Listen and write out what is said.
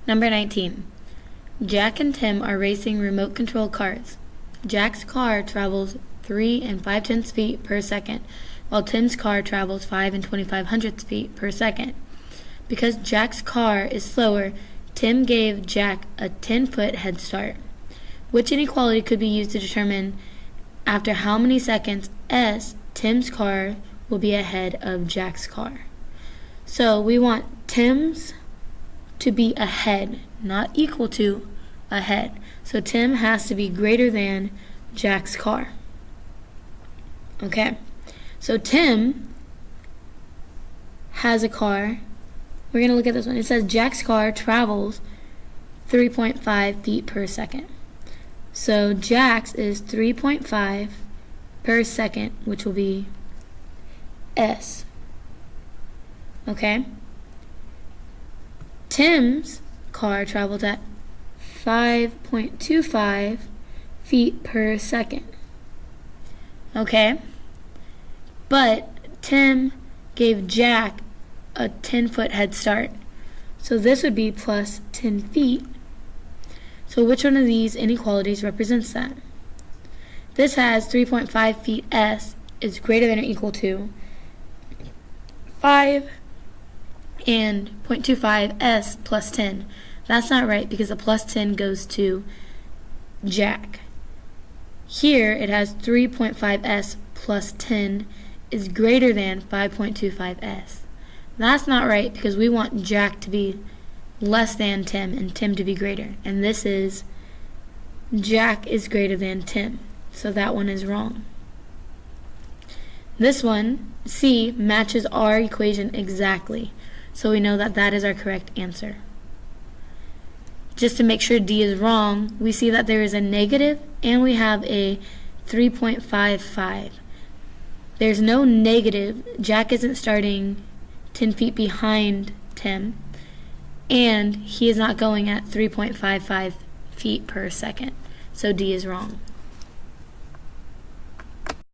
Number 19. Jack and Tim are racing remote control cars. Jack's car travels 3 5/10 feet per second, while Tim's car travels 5 25/100 feet per second. Because Jack's car is slower, Tim gave Jack a 10-foot head start. Which inequality could be used to determine after how many seconds S Tim's car will be ahead of Jack's car? So we want Tim's to be ahead, not equal to, ahead. So Tim has to be greater than Jack's car. Okay, so Tim has a car. We're going to look at this one. It says Jack's car travels 3.5 feet per second. So Jack's is 3.5 per second, which will be S. Okay? Tim's car travels at 5.25 feet per second. Okay? But Tim gave Jack a 10-foot head start. So this would be plus 10 feet. So which one of these inequalities represents that? This has 3.5 feet S is greater than or equal to 5 and 0.25 S plus 10. That's not right because the plus 10 goes to Jack. Here it has 3.5 S plus 10 is greater than 5.25 S. That's not right because we want Jack to be less than Tim and Tim to be greater. And this is Jack is greater than Tim. So that one is wrong. This one, C, matches our equation exactly. So we know that that is our correct answer. Just to make sure D is wrong, we see that there is a negative and we have a 3.55. There's no negative. Jack isn't starting 10 feet behind Tim, and he is not going at 3.55 feet per second. So D is wrong.